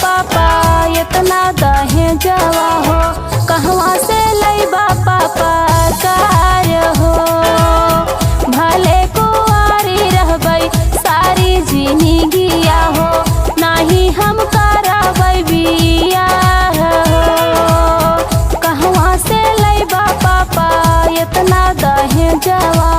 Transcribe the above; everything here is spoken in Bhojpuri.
पापा इतना दहेजवा हो, कहवा से लैबा पापा कार हो। भले कुंवारी रहबै सारी जिंदगिया हो, नाही हम करबै बियाह हो। कहवा से लैबा पापा इतना दहेजवा